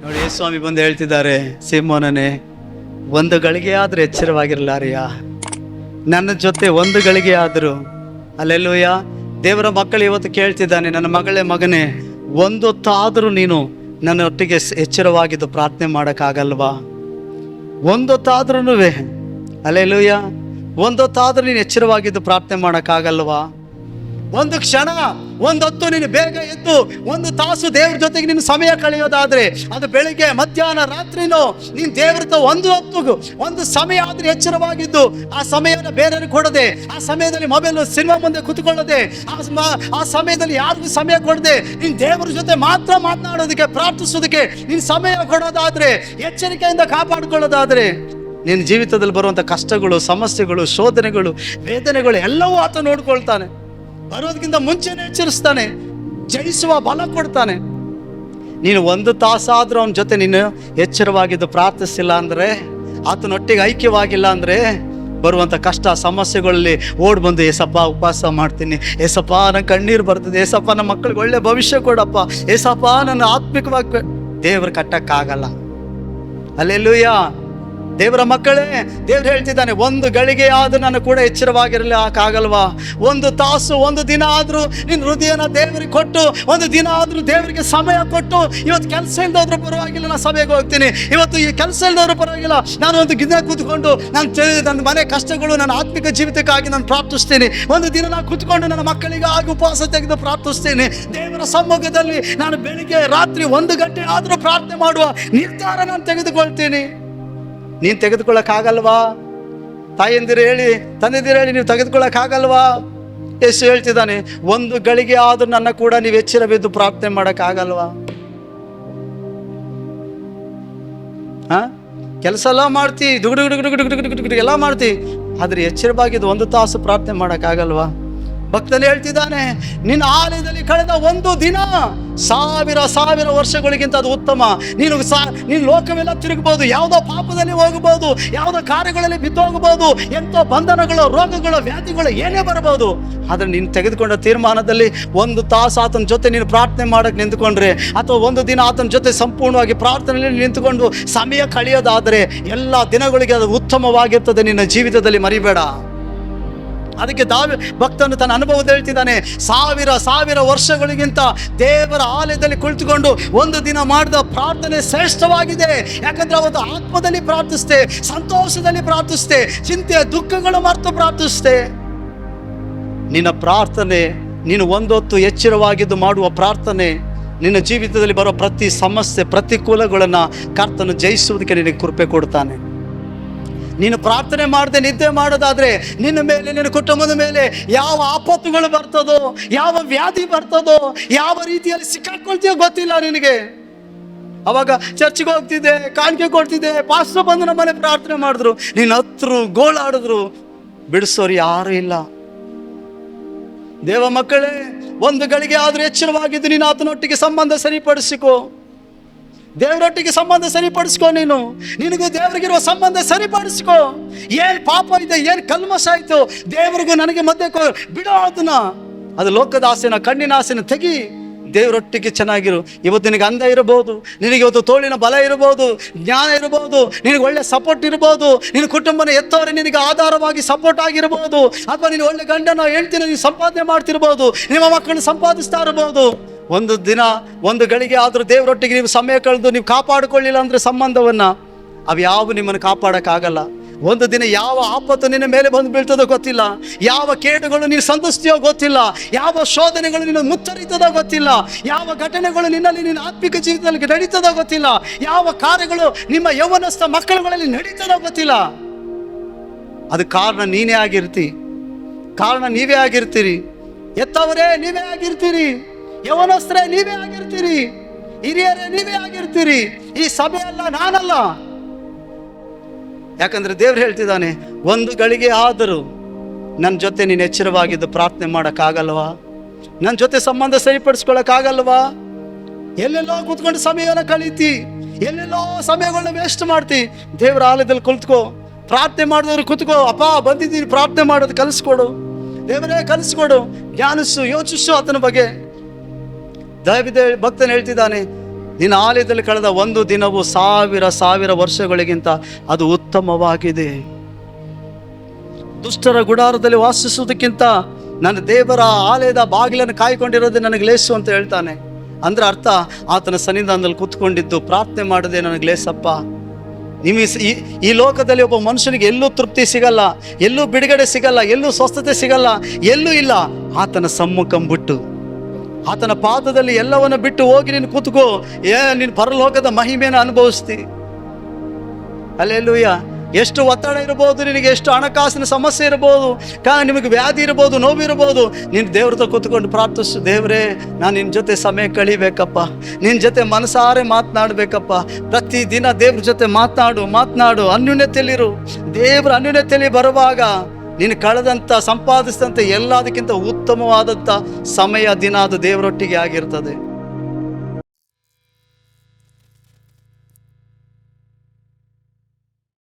ನೋಡಿ ಸ್ವಾಮಿ ಬಂದು ಹೇಳ್ತಿದ್ದಾರೆ, ಸಿಮೋನನೇ, ಒಂದು ಗಳಿಗೆ ಆದ್ರೂ ಎಚ್ಚರವಾಗಿರಲಾರಿಯ, ನನ್ನ ಜೊತೆ ಒಂದು ಗಳಿಗೆ ಆದರೂ. ಅಲ್ಲೆಲ್ಲೂಯ. ದೇವರ ಮಕ್ಕಳು ಇವತ್ತು ಕೇಳ್ತಿದ್ದಾನೆ, ನನ್ನ ಮಗನೇ, ಒಂದೊತ್ತಾದರೂ ನೀನು ನನ್ನ ಒಟ್ಟಿಗೆ ಎಚ್ಚರವಾಗಿದ್ದು ಪ್ರಾರ್ಥನೆ ಮಾಡೋಕ್ಕಾಗಲ್ವಾ? ಒಂದೊತ್ತಾದ್ರೂ ಅಲ್ಲೆಲ್ಲೂಯ, ಒಂದೊತ್ತಾದ್ರೂ ನೀನು ಎಚ್ಚರವಾಗಿದ್ದು ಪ್ರಾರ್ಥನೆ ಮಾಡೋಕ್ಕಾಗಲ್ವಾ? ಒಂದು ಕ್ಷಣ, ಒಂದೊತ್ತು ನೀನು ಬೇಗ ಎದ್ದು ಒಂದು ತಾಸು ದೇವ್ರ ಜೊತೆಗೆ ನೀನು ಸಮಯ ಕಳೆಯೋದಾದ್ರೆ, ಅದು ಬೆಳಿಗ್ಗೆ, ಮಧ್ಯಾಹ್ನ, ರಾತ್ರಿನೋ, ನೀನು ದೇವ್ರ ಒಂದು ಹೊತ್ತು ಒಂದು ಸಮಯ ಆದ್ರೆ ಎಚ್ಚರವಾಗಿದ್ದು ಆ ಸಮಯನ ಬೇರೆಯವ್ರಿಗೆ ಕೊಡದೆ, ಆ ಸಮಯದಲ್ಲಿ ಮೊಬೈಲ್ ಸಿನಿಮಾ ಮುಂದೆ ಕೂತ್ಕೊಳ್ಳದೆ, ಆ ಸಮಯದಲ್ಲಿ ಯಾರಿಗೂ ಸಮಯ ಕೊಡದೆ ನೀನು ದೇವ್ರ ಜೊತೆ ಮಾತ್ರ ಮಾತನಾಡೋದಕ್ಕೆ, ಪ್ರಾರ್ಥಿಸೋದಕ್ಕೆ ನೀನು ಸಮಯ ಕೊಡೋದಾದ್ರೆ, ಎಚ್ಚರಿಕೆಯಿಂದ ಕಾಪಾಡಿಕೊಳ್ಳೋದಾದ್ರೆ, ನಿನ್ನ ಜೀವಿತದಲ್ಲಿ ಬರುವಂಥ ಕಷ್ಟಗಳು, ಸಮಸ್ಯೆಗಳು, ಶೋಧನೆಗಳು, ವೇದನೆಗಳು ಎಲ್ಲವೂ ಆತ ನೋಡ್ಕೊಳ್ತಾನೆ. ಬರೋದಕ್ಕಿಂತ ಮುಂಚೆನೇ ಎಚ್ಚರಿಸ್ತಾನೆ, ಜಯಿಸುವ ಬಲ ಕೊಡ್ತಾನೆ. ನೀನು ಒಂದು ತಾಸಾದ್ರೂ ಅವನ ಜೊತೆ ನೀನು ಎಚ್ಚರವಾಗಿದ್ದು ಪ್ರಾರ್ಥಿಸಿಲ್ಲ ಅಂದರೆ, ಆತನೊಟ್ಟಿಗೆ ಐಕ್ಯವಾಗಿಲ್ಲ ಅಂದರೆ, ಬರುವಂಥ ಕಷ್ಟ ಸಮಸ್ಯೆಗಳಲ್ಲಿ ಓಡ್ ಬಂದು, ಏಸಪ್ಪ ಉಪವಾಸ ಮಾಡ್ತೀನಿ, ಏಸಪ್ಪ ನನ್ನ ಕಣ್ಣೀರು ಬರ್ತದೆ, ಏಸಪ್ಪ ನಮ್ಮ ಮಕ್ಕಳಿಗೆ ಒಳ್ಳೆ ಭವಿಷ್ಯ ಕೊಡಪ್ಪ, ಏಸಪ್ಪ ನನ್ನ ಆತ್ಮಿಕವಾಗಿ ದೇವ್ರು ಕಟ್ಟಕ್ಕಾಗಲ್ಲ. ಅಲ್ಲೆಲ್ಲೂಯ. ದೇವರ ಮಕ್ಕಳೇ, ದೇವ್ರು ಹೇಳ್ತಿದ್ದಾನೆ, ಒಂದು ಗಳಿಗೆ ಆದ್ರೂ ನನ್ನ ಕೂಡ ಎಚ್ಚರವಾಗಿರಲಿಕ್ಕಾಗಲ್ವಾ? ಒಂದು ತಾಸು, ಒಂದು ದಿನ ಆದ್ರೂ ನಿನ್ನ ಹೃದಯನ ದೇವರಿಗೆ ಕೊಟ್ಟು, ಒಂದು ದಿನ ಆದ್ರೂ ದೇವರಿಗೆ ಸಮಯ ಕೊಟ್ಟು, ಇವತ್ತು ಕೆಲಸ ಇಲ್ದೋದ್ರೂ ಪರವಾಗಿಲ್ಲ, ನಾನು ಸಭೆಗೆ ಹೋಗ್ತೀನಿ, ಇವತ್ತು ಈ ಕೆಲಸ ಇಲ್ದೋದ್ರೂ ಪರವಾಗಿಲ್ಲ, ನಾನು ಒಂದು ದಿನ ಕೂತ್ಕೊಂಡು ನನ್ನ ಮನೆ ಕಷ್ಟಗಳು, ನನ್ನ ಆತ್ಮಿಕ ಜೀವಿತಕ್ಕಾಗಿ ನಾನು ಪ್ರಾರ್ಥಿಸ್ತೀನಿ, ಒಂದು ದಿನ ನಾನು ಕೂತ್ಕೊಂಡು ನನ್ನ ಮಕ್ಕಳಿಗಾಗಿ ಉಪವಾಸ ತೆಗೆದು ಪ್ರಾರ್ಥಿಸ್ತೀನಿ, ದೇವರ ಸಮ್ಮುಖದಲ್ಲಿ ನಾನು ಬೆಳಿಗ್ಗೆ ರಾತ್ರಿ 1 ಗಂಟೆ ಆದ್ರೂ ಪ್ರಾರ್ಥನೆ ಮಾಡುವ ನಿರ್ಧಾರ ನಾನು ತೆಗೆದುಕೊಳ್ತೀನಿ. ನೀನು ತೆಗೆದುಕೊಳ್ಳಕ್ಕಾಗಲ್ವಾ? ತಾಯಂದಿರು ಹೇಳಿ, ತಂದೆದಿರು ಹೇಳಿ, ನೀವು ತೆಗೆದುಕೊಳ್ಳಕ್ಕಾಗಲ್ವಾ? ಯೇಸು ಹೇಳ್ತಿದ್ದಾನೆ, ಒಂದು ಗಳಿಗೆ ಆದ್ರೂ ನನ್ನ ಕೂಡ ನೀವು ಎಚ್ಚರ ಬಿದ್ದು ಪ್ರಾರ್ಥನೆ ಮಾಡೋಕ್ಕಾಗಲ್ವಾ? ಕೆಲಸ ಎಲ್ಲ ಮಾಡ್ತಿ, ದುಗುಡು ಎಲ್ಲ ಮಾಡ್ತಿ, ಆದ್ರೆ ಎಚ್ಚರವಾಗಿದ್ದು ಒಂದು ತಾಸು ಪ್ರಾರ್ಥನೆ ಮಾಡೋಕ್ಕಾಗಲ್ವಾ? ಭಕ್ತನು ಹೇಳ್ತಿದ್ದಾನೆ, ನಿನ್ನ ಆಲಯದಲ್ಲಿ ಕಳೆದ ಒಂದು ದಿನ 1000 ವರ್ಷಗಳಿಗಿಂತ ಅದು ಉತ್ತಮ. ನೀನು ಲೋಕವೆಲ್ಲ ತಿರುಗಬಹುದು, ಯಾವುದೋ ಪಾಪದಲ್ಲಿ ಹೋಗಬಹುದು, ಯಾವುದೋ ಕಾರ್ಯಗಳಲ್ಲಿ ಬಿದ್ದೋಗಬಹುದು, ಎಂತೋ ಬಂಧನಗಳು, ರೋಗಗಳು, ವ್ಯಾಧಿಗಳು ಏನೇ ಬರಬಹುದು. ಆದರೆ ನೀನು ತೆಗೆದುಕೊಂಡ ತೀರ್ಮಾನದಲ್ಲಿ ಒಂದು ತಾಸು ಆತನ ಜೊತೆ ನೀನು ಪ್ರಾರ್ಥನೆ ಮಾಡಕ್ಕೆ ನಿಂತುಕೊಂಡ್ರೆ, ಅಥವಾ ಒಂದು ದಿನ ಆತನ ಜೊತೆ ಸಂಪೂರ್ಣವಾಗಿ ಪ್ರಾರ್ಥನೆಯಲ್ಲಿ ನಿಂತುಕೊಂಡು ಸಮಯ ಕಳೆಯೋದಾದರೆ, ಎಲ್ಲ ದಿನಗಳಿಗೆ ಅದು ಉತ್ತಮವಾಗಿರ್ತದೆ. ನಿನ್ನ ಜೀವಿತದಲ್ಲಿ ಮರಿಬೇಡ. ಅದಕ್ಕೆ ಭಕ್ತನು ತನ್ನ ಅನುಭವದಲ್ಲಿ ಹೇಳ್ತಿದ್ದಾನೆ, 1000 ವರ್ಷಗಳಿಗಿಂತ ದೇವರ ಆಲಯದಲ್ಲಿ ಕುಳಿತುಕೊಂಡು ಒಂದು ದಿನ ಮಾಡಿದ ಪ್ರಾರ್ಥನೆ ಶ್ರೇಷ್ಠವಾಗಿದೆ. ಯಾಕಂದ್ರೆ ಅವತ್ತು ಆತ್ಮದಲ್ಲಿ ಪ್ರಾರ್ಥಿಸ್ತೆ, ಸಂತೋಷದಲ್ಲಿ ಪ್ರಾರ್ಥಿಸ್ತೆ, ಚಿಂತೆ ದುಃಖಗಳು ಮರೆತು ಪ್ರಾರ್ಥಿಸ್ತೆ. ನಿನ್ನ ಪ್ರಾರ್ಥನೆ, ನೀನು ಒಂದೊತ್ತು ಎಚ್ಚರವಾಗಿದ್ದು ಮಾಡುವ ಪ್ರಾರ್ಥನೆ, ನಿನ್ನ ಜೀವಿತದಲ್ಲಿ ಬರೋ ಪ್ರತಿ ಸಮಸ್ಯೆ, ಪ್ರತಿಕೂಲಗಳನ್ನು ಕರ್ತನು ಜಯಿಸುವುದಕ್ಕೆ ನಿನಗೆ ಕೃಪೆ ಕೊಡ್ತಾನೆ. ನೀನು ಪ್ರಾರ್ಥನೆ ಮಾಡದೆ ನಿದ್ದೆ ಮಾಡೋದಾದ್ರೆ, ನಿನ್ನ ಮೇಲೆ, ನಿನ್ನ ಕುಟುಂಬದ ಮೇಲೆ ಯಾವ ಆಪತ್ತುಗಳು ಬರ್ತದೋ, ಯಾವ ವ್ಯಾಧಿ ಬರ್ತದೋ, ಯಾವ ರೀತಿಯಲ್ಲಿ ಸಿಕ್ಕಾಕೊಳ್ತೀಯೋ ಗೊತ್ತಿಲ್ಲ ನಿನಗೆ. ಅವಾಗ ಚರ್ಚ್ಗೆ ಹೋಗ್ತಿದ್ದೆ, ಕಾಣಿಕೆ ಕೊಡ್ತಿದ್ದೆ, ಪಾಸ್ಟರ್ ಬಂದು ನಮ್ಮನೆ ಪ್ರಾರ್ಥನೆ ಮಾಡಿದ್ರು, ನೀನು ಹತ್ರ ಗೋಳಾಡಿದ್ರು, ಬಿಡಿಸೋರು ಯಾರು ಇಲ್ಲ. ದೇವ ಮಕ್ಕಳೇ, ಒಂದು ಗಳಿಗೆ ಆದ್ರೂ ಎಚ್ಚರವಾಗಿದ್ದು ನೀನು ಆತನೊಟ್ಟಿಗೆ ಸಂಬಂಧ ಸರಿಪಡಿಸಿಕೋ. ದೇವರೊಟ್ಟಿಗೆ ಸಂಬಂಧ ಸರಿಪಡಿಸ್ಕೋ. ನಿನಗೂ ದೇವರಿಗಿರುವ ಸಂಬಂಧ ಸರಿಪಡಿಸ್ಕೋ. ಏನ್ ಪಾಪ ಇದೆ, ಏನ್ ಕಲ್ಮಶ ಆಯ್ತು, ದೇವರಿಗೂ ನನಗೆ ಮಧ್ಯೆ ಬಿಡೋ ಅದನ್ನ. ಅದು ಲೋಕದ ಆಸೆನ, ಕಣ್ಣಿನ ಆಸೆನ ತೆಗಿ, ದೇವರೊಟ್ಟಿಗೆ ಚೆನ್ನಾಗಿರು. ಇವತ್ತು ನಿನಗೆ ಅಂದ ಇರಬಹುದು, ನಿನಗೆ ಇವತ್ತು ತೋಳಿನ ಬಲ ಇರಬಹುದು, ಜ್ಞಾನ ಇರಬಹುದು, ನಿನಗೆ ಒಳ್ಳೆ ಸಪೋರ್ಟ್ ಇರಬಹುದು, ನಿನ್ನ ಕುಟುಂಬನ ಎತ್ತವರೇ ನಿನಗೆ ಆಧಾರವಾಗಿ ಸಪೋರ್ಟ್ ಆಗಿರಬಹುದು, ಅಥವಾ ನೀನು ಒಳ್ಳೆ ಗಂಡನ ಹೇಳ್ತೀನಿ ನೀನು ಸಂಪಾದನೆ ಮಾಡ್ತಿರ್ಬೋದು, ನಿಮ್ಮ ಮಕ್ಕಳನ್ನ ಸಂಪಾದಿಸ್ತಾ ಇರಬಹುದು. ಒಂದು ದಿನ, ಒಂದು ಗಳಿಗೆ ಆದರೂ ದೇವರೊಟ್ಟಿಗೆ ನೀವು ಸಮಯ ಕಳೆದು ನೀವು ಕಾಪಾಡಿಕೊಳ್ಳಿಲ್ಲ ಅಂದರೆ ಸಂಬಂಧವನ್ನು, ಅವ್ಯಾವು ನಿಮ್ಮನ್ನು ಕಾಪಾಡೋಕ್ಕಾಗಲ್ಲ. ಒಂದು ದಿನ ಯಾವ ಆಪತ್ತು ನಿನ್ನ ಮೇಲೆ ಬಂದು ಬೀಳ್ತದೋ ಗೊತ್ತಿಲ್ಲ, ಯಾವ ಕೇಡುಗಳು ನೀನು ಸಂಧಿಸ್ತೀಯೋ ಗೊತ್ತಿಲ್ಲ, ಯಾವ ಶೋಧನೆಗಳು ನಿನ್ನ ಮುಚ್ಚರಿತದೋ ಗೊತ್ತಿಲ್ಲ, ಯಾವ ಘಟನೆಗಳು ನಿನ್ನಲ್ಲಿ ನಿನ್ನ ಆತ್ಮಿಕ ಜೀವಿತದಲ್ಲಿ ನಡೀತದೋ ಗೊತ್ತಿಲ್ಲ, ಯಾವ ಕಾರ್ಯಗಳು ನಿಮ್ಮ ಯೌವನಸ್ಥ ಮಕ್ಕಳುಗಳಲ್ಲಿ ನಡೀತದೋ ಗೊತ್ತಿಲ್ಲ. ಅದು ಕಾರಣ ನೀನೇ ಆಗಿರ್ತಿ, ಕಾರಣ ನೀವೇ ಆಗಿರ್ತೀರಿ, ಎತ್ತವರೇ ನೀವೇ ಆಗಿರ್ತೀರಿ, ಯೌವನಸ್ಥರೇ ನೀವೇ ಆಗಿರ್ತೀರಿ, ಹಿರಿಯರೇ ನೀವೇ ಆಗಿರ್ತೀರಿ. ಈ ಸಭೆ ಅಲ್ಲ, ನಾನಲ್ಲ. ಯಾಕಂದ್ರೆ ದೇವ್ರು ಹೇಳ್ತಿದ್ದಾನೆ, ಒಂದು ಗಳಿಗೆ ಆದರೂ ನನ್ನ ಜೊತೆ ನೀನು ಎಚ್ಚರವಾಗಿದ್ದು ಪ್ರಾರ್ಥನೆ ಮಾಡೋಕ್ಕಾಗಲ್ವಾ? ನನ್ನ ಜೊತೆ ಸಂಬಂಧ ಸರಿಪಡಿಸ್ಕೊಳಕ್ಕಾಗಲ್ವಾ? ಎಲ್ಲೆಲ್ಲೋ ಕೂತ್ಕೊಂಡು ಸಮಯನ ಕಳೀತಿ, ಎಲ್ಲೆಲ್ಲೋ ಸಮಯಗಳನ್ನ ವೇಸ್ಟ್ ಮಾಡ್ತಿ. ದೇವರ ಆಲಯದಲ್ಲಿ ಕುಳಿತುಕೋ, ಪ್ರಾರ್ಥನೆ ಮಾಡಿದವ್ರು ಕೂತ್ಕೋ. ಅಪ್ಪ ಬಂದಿದ್ದೀನಿ, ಪ್ರಾರ್ಥನೆ ಮಾಡೋದು ಕಲಿಸ್ಕೊಡು, ದೇವರೇ ಕಲಿಸ್ಕೊಡು, ಧ್ಯಾನಿಸು, ಯೋಚಿಸು ಆತನ ಬಗ್ಗೆ. ದಾವೀದ ಭಕ್ತನು ಹೇಳ್ತಿದ್ದಾನೆ, ನಿನ್ನ ಆಲಯದಲ್ಲಿ ಕಳೆದ ಒಂದು ದಿನವು ಸಾವಿರ ವರ್ಷಗಳಿಗಿಂತ ಅದು ಉತ್ತಮವಾಗಿದೆ. ದುಷ್ಟರ ಗುಡಾರದಲ್ಲಿ ವಾಸಿಸುವುದಕ್ಕಿಂತ ನನ್ನ ದೇವರ ಆಲಯದ ಬಾಗಿಲನ್ನು ಕಾಯ್ಕೊಂಡಿರೋದೇ ನನಗೆ ಲೇಸು ಅಂತ ಹೇಳ್ತಾನೆ. ಅಂದ್ರೆ ಅರ್ಥ, ಆತನ ಸನ್ನಿಧಾನದಲ್ಲಿ ಕೂತ್ಕೊಂಡಿದ್ದು ಪ್ರಾರ್ಥನೆ ಮಾಡದೆ ನನಗೆ ಲೇಸಪ್ಪ. ಈ ಲೋಕದಲ್ಲಿ ಒಬ್ಬ ಮನುಷ್ಯನಿಗೆ ಎಲ್ಲೂ ತೃಪ್ತಿ ಸಿಗಲ್ಲ, ಎಲ್ಲೂ ಬಿಡುಗಡೆ ಸಿಗಲ್ಲ, ಎಲ್ಲೂ ಸ್ವಸ್ಥತೆ ಸಿಗಲ್ಲ, ಎಲ್ಲೂ ಇಲ್ಲ. ಆತನ ಸಮ್ಮುಖಂ ಬಿಟ್ಟು, ಆತನ ಪಾದದಲ್ಲಿ ಎಲ್ಲವನ್ನ ಬಿಟ್ಟು ಹೋಗಿ ನೀನು ಕೂತ್ಕೋ, ನೀನು ಪರಲೋಕದ ಮಹಿಮೆಯನ್ನು ಅನುಭವಿಸ್ತಿ. ಹಲ್ಲೆಲೂಯಾ. ಎಷ್ಟು ಒತ್ತಡ ಇರ್ಬೋದು ನಿನಗೆ, ಎಷ್ಟು ಹಣಕಾಸಿನ ಸಮಸ್ಯೆ ಇರ್ಬೋದು, ನಿಮಗೆ ವ್ಯಾಧಿ ಇರ್ಬೋದು, ನೋವಿರ್ಬೋದು, ನೀನು ದೇವ್ರ ಹತ್ರ ಕೂತ್ಕೊಂಡು ಪ್ರಾರ್ಥಿಸು. ದೇವರೇ, ನಾನು ನಿನ್ನ ಜೊತೆ ಸಮಯ ಕಳಿಬೇಕಪ್ಪ, ನಿನ್ನ ಜೊತೆ ಮನಸಾರೆ ಮಾತನಾಡಬೇಕಪ್ಪ. ಪ್ರತಿದಿನ ದೇವ್ರ ಜೊತೆ ಮಾತನಾಡು, ಅನ್ಯೂನ್ಯತೆಯಲ್ಲಿರು. ದೇವ್ರ ಅನ್ಯೂನ್ಯತೆಯಲ್ಲಿ ಬರುವಾಗ ನೀನು ಕಳೆದಂಥ ಸಂಪಾದಿಸಿದಂಥ ಎಲ್ಲದಕ್ಕಿಂತ ಉತ್ತಮವಾದಂಥ ಸಮಯ, ದಿನ ಅದು ದೇವರೊಟ್ಟಿಗೆ ಆಗಿರ್ತದೆ.